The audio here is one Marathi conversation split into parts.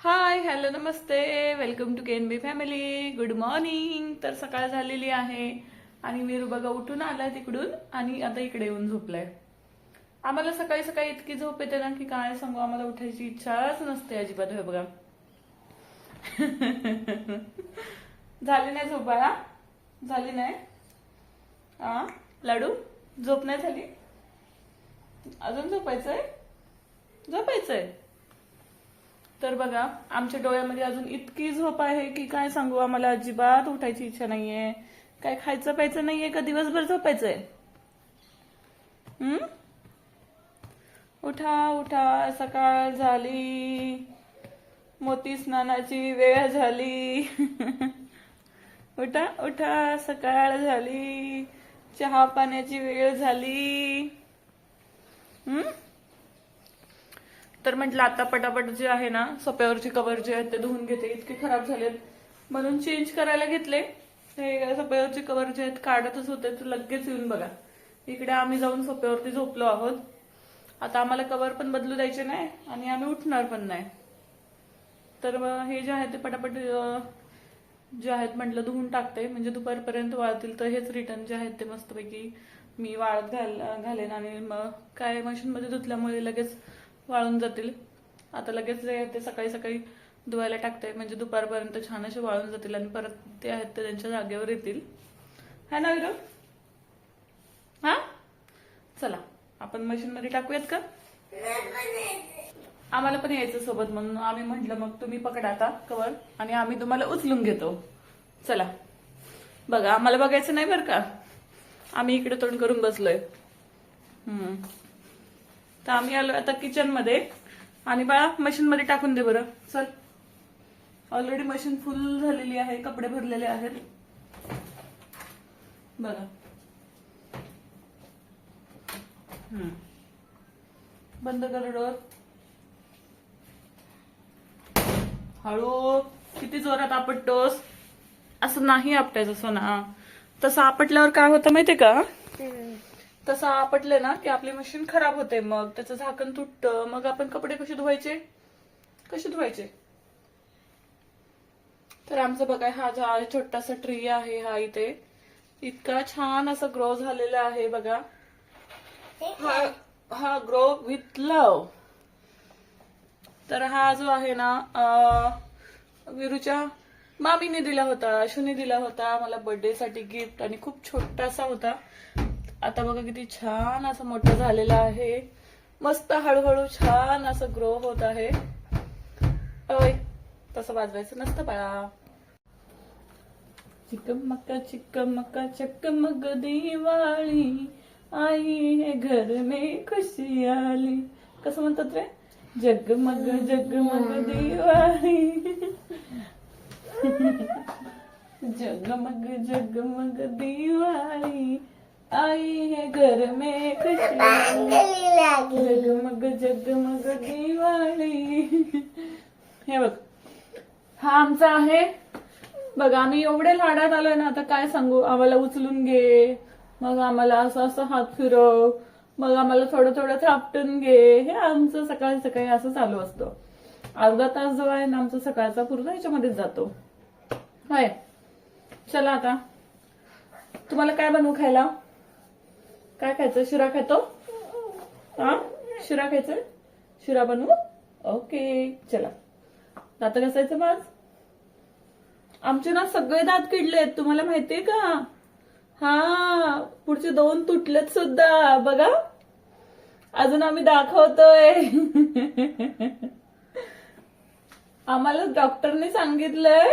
हाय हॅलो नमस्ते welcome to KNB family. Good morning. तर सकाळ झालेली आहे आणि वीरू बघा उठून आलाय तिकडून आणि आता इकडे येऊन झोपलाय. आम्हाला सकाळी सकाळी इतकी झोप येते ना की काय सांगू, आम्हाला उठायची इच्छाच नसते अजिबात. हे बघा झाली नाही झोप बाळा? झाली नाही? लाडू झोप नाही झाली? अजून झोपायचंय? झोपायचंय तर बघा आमच्या डोळ्यामध्ये अजून इतकी झोप आहे की काय सांगू, आम्हाला अजिबात उठायची इच्छा नाहीये. काय खायचं प्यायचं नाहीये का दिवसभर झोपायचंय? उठा उठा, सकाळ झाली, मोती स्नानाची वेळ झाली. उठा उठा, सकाळ झाली, चहा पाण्याची वेळ झाली. तर म्हटलं आता पटापट जे आहे ना सोप्यावरचे कवर जे आहेत ते धुवून घेते, इतके खराब झालेत म्हणून चेंज करायला घेतले. हे सोप्यावरचे कवर जे आहेत काढतच होते तर लगेच येऊन बघा इकडे आम्ही जाऊन सोप्यावरती झोपलो आहोत. आता आम्हाला कवर पण बदलू द्यायचे नाही आणि आम्ही उठणार पण नाही. तर हे जे आहे ते पटापट जे आहेत म्हटलं धुवून टाकते, म्हणजे दुपारपर्यंत वाळतील. तर हेच रिटर्न जे आहेत ते मस्तपैकी मी वाळत घालेन आणि मग काय मशीनमध्ये धुतल्यामुळे लगेच वाळून जातील. आता लगेच जे ते सकाळी सकाळी धुवायला टाकते, म्हणजे दुपारपर्यंत छान असे वाळून जातील आणि परत ते आहेत ते त्यांच्या जागेवर येतील. है ना विरो? हा चला आपण मशीनमध्ये टाकूयात का? आम्हाला पण यायचं सोबत म्हणून आम्ही म्हटलं मग तुम्ही पकडा आता कवर आणि आम्ही तुम्हाला उचलून घेतो. चला बघा, आम्हाला बघायचं नाही बरं का, आम्ही इकडे तोंड करून बसलोय. तर आम्ही आलो आता किचन मध्ये आणि बाळा मशीन मध्ये टाकून दे बरं. चल, ऑलरेडी मशीन फुल झालेली आहे, कपडे भरलेले आहेत बघा. बंद कर डोर. हळू, किती जोरात आपटतोस? असं नाही आपटायचं सोना. तसं आपटल्यावर काय होतं माहितीये का, तसं आपटलं ना की आपली मशीन खराब होते, मग त्याचं झाकण तुटतं, मग आपण कपडे कसे धुवायचे? तर आमचं बघा हा जो छोटासा ट्री आहे हा इथे इतका छान असं ग्रो झालेला आहे बघा. हा ग्रो विथ लव. तर हा जो आहे ना विरूच्या मामीने दिला होता, अशूने दिला होता मला बर्थडे साठी गिफ्ट, आणि खूप छोटासा होता. आता बघा किती छान असं मोठं झालेलं आहे, मस्त हळूहळू छान असं ग्रो होत आहे. तसं वाजवायचं नसतं बाळा. चिकमक्का चिकमक्का चकमक दिवाळी आई है घर में खुशी आली. कसं म्हणतात रे? जगमग जगमग दिवाळी. जगमग जगमग दिवाळी आई है घर में खुशी आली. जगमग जगमग दिवाळी. हे बघ हा आमचा आहे बघा. आम्ही एवढे लाडात आलोय ना, आता काय सांगू. आम्हाला उचलून घे, मग आम्हाला असं असं हात फिरव, मग आम्हाला थोडं थोडं थापटून घे. हे आमचं सकाळी सकाळी असं चालू असतं. अर्धा तास जो आहे ना आमचा सकाळचा पूर्ण ह्याच्यामध्येच जातो. होय, चला आता तुम्हाला काय बनवू खायला? काय खायचं? शिरा खातो? शिरा खायचं? शिरा बनवू? ओके चला. दात घासायचं मग. आमचे ना सगळे दात किडलेत, तुम्हाला माहितीये का? हा, पुढचे 2 तुटलेत सुद्धा बघा. अजून आम्ही दाखवतोय. आम्हाला डॉक्टरने सांगितलंय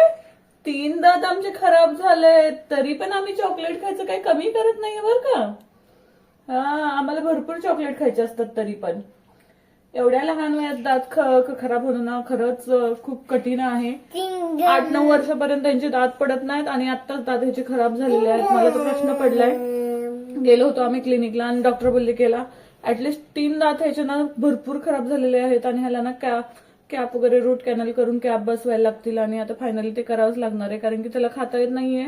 3 दात आमचे खराब झालेत, तरी पण आम्ही चॉकलेट खायचं काही कमी करत नाहीये बरं का. हा, आम्हाला भरपूर चॉकलेट खायचे असतात, तरी पण एवढ्या लहान वयात दात खराब होणं ना खरंच खूप कठीण आहे. 8-9 वर्षापर्यंत त्यांचे दात पडत नाहीत आणि आत्ताच दात ह्याचे खराब झालेले आहेत. मला तो प्रश्न पडलाय. गेलो होतो आम्ही क्लिनिकला आणि डॉक्टर बोलले केला ऍटलिस्ट 3 दात ह्याचे ना भरपूर खराब झालेले आहेत आणि ह्याला ना कॅप वगैरे रूट कॅनल करून कॅप बसवायला लागतील. आणि आता फायनली ते करावंच लागणार आहे, कारण की त्याला खाता येत नाहीये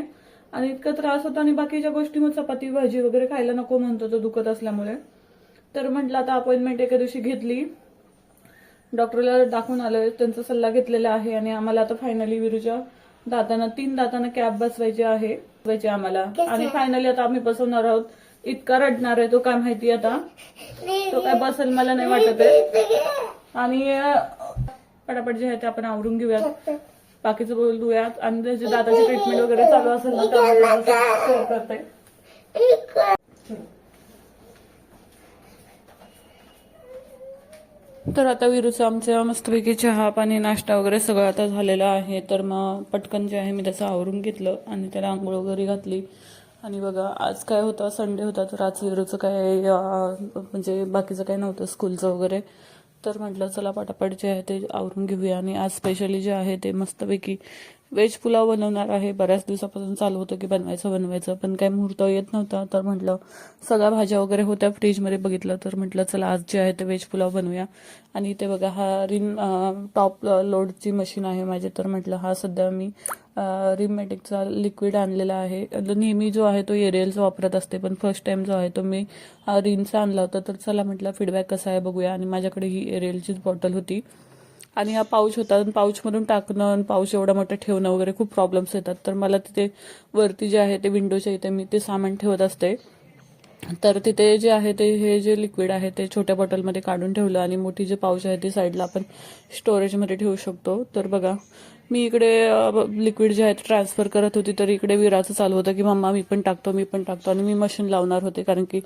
आणि इतका त्रास होता. आणि बाकीच्या गोष्टी मग चपाती भाजी वगैरे खायला नको म्हणतो तो दुखत असल्यामुळे. तर म्हटलं आता अपॉइंटमेंट एका दिवशी घेतली, डॉक्टरला दाखवून आलोय, त्यांचा सल्ला घेतलेला आहे आणि आम्हाला आता फायनली विरूच्या दातांना 3 दातांना कॅप बसवायची आहे आम्हाला. आणि फायनली आता आम्ही बसवणार आहोत. इतका रडणार आहे तो, काय माहिती आता तो काय बसेल मला नाही वाटत आहे. आणि पटापट जे आहे ते आपण आवरून घेऊयात, बाकीचं बोलूयात. आणि त्याची दाताची ट्रीटमेंट वगैरे चालू असेल ना तर करते. तर आता विरूचं आमच्या मस्तपैकी चहा पाणी नाश्ता वगैरे सगळं आता झालेलं आहे. तर मग पटकन जे आहे मी त्याचं आवरून घेतलं आणि त्याला आंघोळ वगैरे घातली. आणि बघा आज काय होतं, संडे होता, तर आज विरूचं काय म्हणजे बाकीचं काय नव्हतं स्कूलचं वगैरे. तर म्हटलं चला पटापट जे आहे ते आवरून घेऊया. आणि आज स्पेशली जे आहे ते मस्तपैकी व्हेज पुलाव बनवणार आहे. बऱ्याच दिवसापासून चालू होतं की बनवायचं पण काय मुहूर्त येत नव्हता. तर म्हटलं सगळ्या भाज्या वगैरे होत्या फ्रीजमध्ये बघितलं, तर म्हटलं चला आज जे आहे ते व्हेज पुलाव बनवूया. आणि इथे बघा हा रिन टॉप लोडची मशीन आहे माझी. तर म्हटलं हा सध्या मी रिमॅटिकचा लिक्विड आणलेला आहे. नेहमी जो आहे तो एरियलचा वापरत असते, पण फर्स्ट टाइम जो आहे तो मी रिनचा आणला होता. तर चला म्हटलं फीडबॅक कसा आहे बघूया. आणि माझ्याकडे ही एरियलचीच बॉटल होती आणि हा पाऊच होता. पाऊचमधून टाकणं, पाऊच एवढा मोठा ठेवणं वगैरे खूप प्रॉब्लेम्स येतात. तर मला तिथे वरती जे आहे ते विंडोच्या इथे मी ते सामान ठेवत असते. तर तिथे जे आहे ते हे जे लिक्विड आहे ते छोट्या बॉटलमध्ये काढून ठेवलं. आणि मोठी जे पाऊच आहे ती साईडला आपण स्टोरेजमध्ये ठेवू शकतो. तर बघा मी इकडे लिक्विड जे आहे ते ट्रान्सफर करत होती, तर इकडे विराचं चालू होतं की मम्मा मी पण टाकतो. आणि मी मशीन लावणार होते कारण की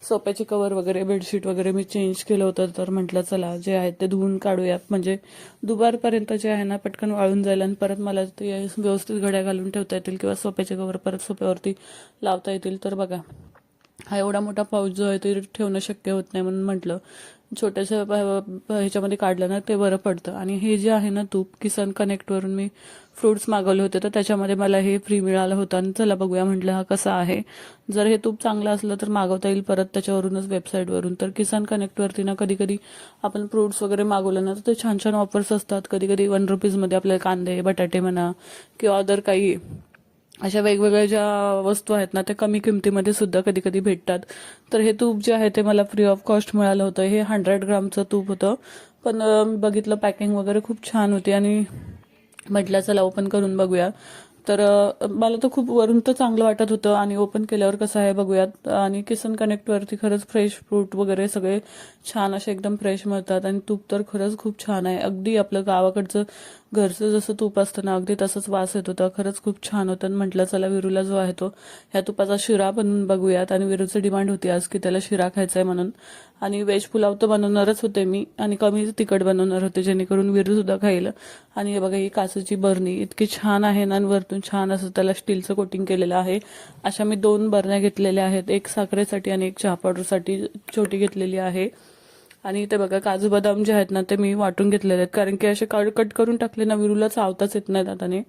सोप्याची कवर वगैरे बेडशीट वगैरे मी चेंज केलं होतं. तर म्हटलं चला जे आहे ते धुवून काढूयात, म्हणजे दुपारपर्यंत जे आहे ना पटकन वाळून जाईल आणि परत मला ते व्यवस्थित घड्या घालून ठेवता येतील किंवा सोप्याचे कवर परत सोप्यावरती लावता येतील. तर बघा हा एवढा मोठा पाऊच जो आहे ते ठेवणं शक्य होत नाही, म्हणून म्हटलं छोट्याशा ह्याच्यामध्ये काढलं ना ते बरं पडतं. आणि हे जे आहे ना तूप किसन कनेक्टवरून मी फ्रुट्स मागवले होते, तर त्याच्यामध्ये मला हे फ्री मिळालं होतं. आणि चला बघूया म्हटलं हा कसा आहे. जर हे तूप चांगलं असलं तर मागवता येईल परत त्याच्यावरूनच वेबसाईटवरून. तर किसान कनेक्टवरती ना कधी कधी आपण फ्रुट्स वगैरे मागवलं ना तर ते छान छान ऑफर्स असतात. कधी कधी 1 रुपीजमध्ये आपल्याला कांदे बटाटे म्हणा किंवा अदर काही अशा वेगवेगळ्या ज्या वस्तू आहेत ना त्या कमी किमतीमध्ये सुद्धा कधी कधी भेटतात. तर हे तूप जे आहे ते मला फ्री ऑफ कॉस्ट मिळालं होतं. हे 100 ग्रामचं तूप होतं, पण बघितलं पॅकिंग वगैरे खूप छान होती आणि म्हटलं चला ओपन करून बघूया. तर मला तर खूप वरून तर चांगलं वाटत होतं आणि ओपन केल्यावर कसं आहे बघूयात. आणि किसन कनेक्टवरती खरंच फ्रेश फ्रूट वगैरे सगळे छान असे एकदम फ्रेश मिळतात. आणि तूप तर खरंच खूप छान आहे, अगदी आपलं गावाकडचं घरचं जसं तूप असतं ना अगदी तसंच वास येत होता. खरंच खूप छान होतं. म्हटलं चला विरूला जो आहे तो ह्या तुपाचा शिरा बनवून बघूयात. आणि विरूचं डिमांड होती आज की त्याला शिरा खायचा आहे म्हणून. आणि व्हेज पुलाव तर बनवणारच होते मी आणि कमी तिखट बनवणार होते जेणेकरून विरू सुद्धा खाईल. आणि हे बघा ही काचेची बरणी इतकी छान आहे ना, वरतून छान असं त्याला स्टीलचं कोटिंग केलेलं आहे. अशा मी 2 बरण्या घेतलेल्या आहेत, एक साखरेसाठी आणि एक चहा पावडरसाठी छोटी घेतलेली आहे. आणि ते बघा काजू बदाम जे आहेत ना ते मी वाटून घेतलेले आहेत, कारण की असे कट करून टाकले ना विरूला चावताच येत नाहीत हाताने.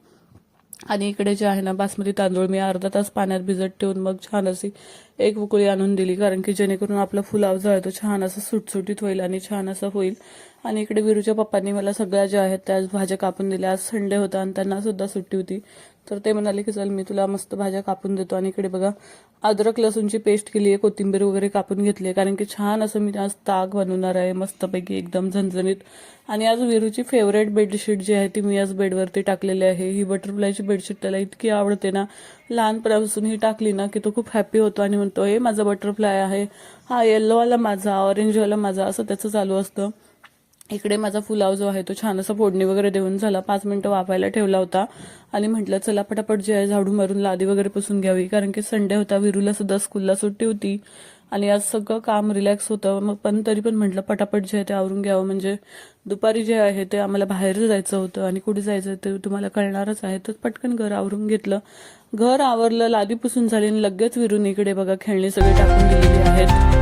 आणि इकडे जे आहे ना बासमती तांदूळ मी अर्धा तास पाण्यात भिजत ठेवून मग छान अशी एक उकळी आणून दिली, कारण की जेणेकरून आपला पुलाव जो आहे तो छान असं सुटसुटीत होईल आणि छान असं होईल. आणि इकडे विरूच्या पप्पांनी मला सगळ्या ज्या आहेत त्या भाज्या कापून दिल्या. आज संडे होता आणि त्यांना सुद्धा सुट्टी होती, तर ते म्हणाले की चल मी तुला मस्त भाज्या कापून देतो. आणि इकडे बघा अद्रक लसूणची पेस्ट केली आहे, कोथिंबीर वगैरे कापून घेतली आहे, कारण की छान असं मी आज ताक बनवणार आहे मस्तपैकी एकदम झणझणीत. आणि आज विरूची फेवरेट बेडशीट जी आहे ती मी आज बेडवरती टाकलेली आहे. ही बटरफ्लायची बेडशीट त्याला इतकी आवडते ना, लहानपणापासून ही टाकली ना की तो खूप हॅपी होतो आणि म्हणतो हे माझा बटरफ्लाय आहे, हा येल्लोवाला माझा, ऑरेंजवाला माझा, असं त्याचं चालू असतं. इकडे माझा पुलाव जो आहे तो छान असा फोडणी वगैरे देऊन झाला, 5 मिनिटं वाफायला ठेवला होता. आणि म्हटलं चला पटापट जे आहे झाडू मारून लादी वगैरे पुसून घ्यावी, कारण की संडे होता, विरूला सुद्धा स्कूलला सुट्टी होती आणि आज सगळं काम रिलॅक्स होतं. मग पण तरी पण म्हटलं पटापट जे आहे ते आवरून घ्यावं, म्हणजे दुपारी जे आहे ते आम्हाला बाहेर जायचं होतं आणि कुठे जायचं ते तुम्हाला कळणारच आहे. तर पटकन घर आवरून घेतलं, घर आवरलं, लादी पुसून झाली आणि लगेच विरून इकडे बघा खेळणी सगळे टाकून दिलेली आहेत.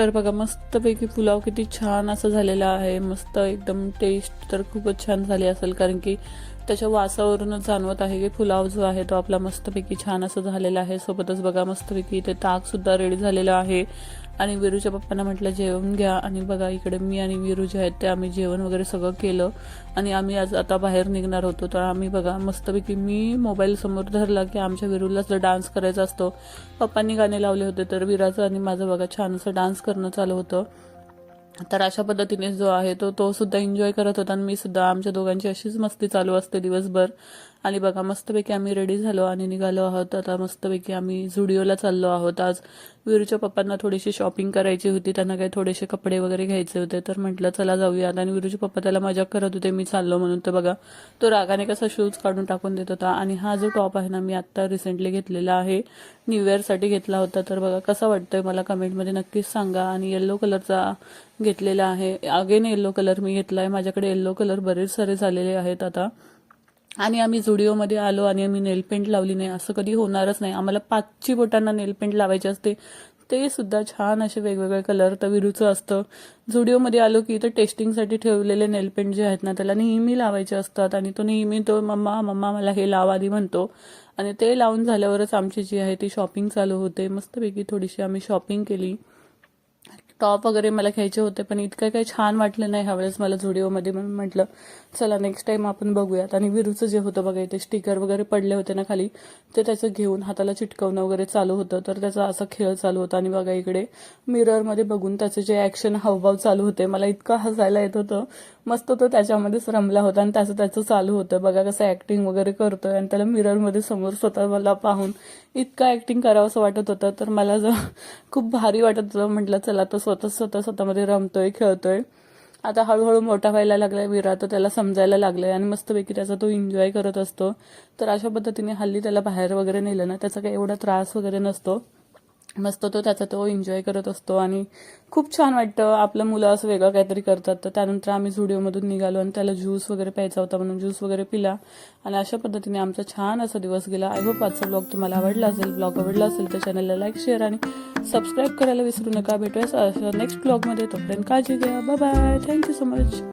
तर बघा मस्तपैकी पुलाव किती छान असं झालेला आहे. मस्त एकदम टेस्ट तर खूपच छान झाली असेल, कारण की त्याच्या वासावरूनच जाणवत आहे की पुलाव जो आहे तो आपला मस्तपैकी छान असं झालेला आहे. सोबतच बघा मस्तपैकी इथे ताक सुद्धा रेडी झालेलं आहे. आणि वीरूच्या पप्पांना म्हटलं जेवण घ्या. आणि बघा इकडे मी आणि वीरू जे आहेत ते आम्ही जेवण वगैरे सगळं केलं आणि आम्ही आज आता बाहेर निघणार होतो. तर आम्ही बघा मस्तपैकी मी मोबाईल समोर धरला की आमच्या वीरूला जर डान्स करायचा असतो, पप्पांनी गाणे लावले होते तर वीराचं आणि माझं बघा छान असं डान्स करणं चालू होतं. तर अशा पद्धतीने जो आहे तो सुद्धा एन्जॉय करत होता आणि मी सुद्धा. आमच्या दोघांची अशीच मस्ती चालू असते दिवसभर. आणि बघा मस्तपैकी आम्ही रेडी झालो आणि निघालो आहोत. आता मस्तपैकी आम्ही झुडिओला चाललो आहोत. आज वीरूच्या पप्पांना थोडीशी शॉपिंग करायची होती, त्यांना काही थोडेसे कपडे वगैरे घ्यायचे होते. तर म्हटलं चला जाऊयात. आणि वीरूचे पप्पा त्याला मजाक करत होते मी चाललो म्हणून. तर बघा तो रागाने कसा शूज काढून टाकून देत होता. आणि हा जो टॉप आहे ना मी आत्ता रिसेंटली घेतलेला आहे, न्यू इयरसाठी घेतला होता. तर बघा कसा वाटतोय मला कमेंटमध्ये नक्कीच सांगा. आणि येल्लो कलरचा घेतलेला आहे, अगेन येल्लो कलर मी घेतलाय. माझ्याकडे येल्लो कलर बरेच सारे झालेले आहेत आता. आणि आम्ही झुडिओमध्ये आलो आणि आम्ही नेल पेंट लावली नाही, असं कधी होणारच नाही. आम्हाला 5 बोटांना नेल पेंट लावायचे असते, ते सुद्धा छान असे वेगवेगळे कलर तर विरूचं असतं. झुडिओमध्ये आलो की इथं टेस्टिंगसाठी ठेवलेले नेल पेंट जे आहेत ना त्याला नेहमी लावायचे असतात. आणि तो नेहमी मम्मा मम्मा मला हे लाव आधी म्हणतो. आणि ते लावून झाल्यावरच आमची जी आहे ती शॉपिंग चालू होते. मस्तपैकी थोडीशी आम्ही शॉपिंग केली. टॉप वगैरे मला घ्यायचे होते पण इतकं काही छान वाटलं नाही ह्यावेळेस मला झुडिओमध्ये, म्हणून म्हटलं चला नेक्स्ट टाइम आपण बघूयात. आणि विरूचं जे होतं बघा इथे स्टिकर वगैरे पडले होते ना खाली, ते त्याचं घेऊन हाताला चिटकवणं वगैरे चालू होतं. तर त्याचा असा खेळ चालू होता. आणि बघा इकडे मिररमध्ये बघून त्याचे जे ऍक्शन हावभाव चालू होते, मला इतकं हसायला येत होतं. मस्त तो त्याच्यामध्येच रमला होता आणि त्याचं चालू होतं. बघा कसं ऍक्टिंग वगैरे करतोय आणि त्याला मिररमध्ये समोर स्वतःला पाहून इतकं ऍक्टिंग करावं असं वाटत होतं. तर मला खूप भारी वाटत होतं. म्हटलं चला तो स्वतःमध्ये रमतोय, खेळतोय. आता हळूहळू मोठा व्हायला लागलाय विरा, तर त्याला समजायला लागलंय आणि मस्तपैकी त्याचा तो एन्जॉय करत असतो. तर अशा पद्धतीने हल्ली त्याला बाहेर वगैरे नेलं ना त्याचा काही एवढा त्रास वगैरे नसतो. मस्त तो त्याचा तो एन्जॉय करत असतो आणि खूप छान वाटतं. आपलं मुलं असं वेगळं काहीतरी करतात. तर त्यानंतर आम्ही झुडिओमधून निघालो आणि त्याला ज्यूस वगैरे प्यायचा होता म्हणून ज्यूस वगैरे पिला. आणि अशा पद्धतीने आमचा छान असा दिवस गेला. आय होप आजचा ब्लॉग तुम्हाला आवडला असेल. ब्लॉग आवडला असेल तर चॅनलला लाईक, शेअर आणि सबस्क्राईब करायला विसरू नका. भेटूया नेक्स्ट ब्लॉगमध्ये. तोपर्यंत काळजी घ्या. Bye bye. Thank you so much.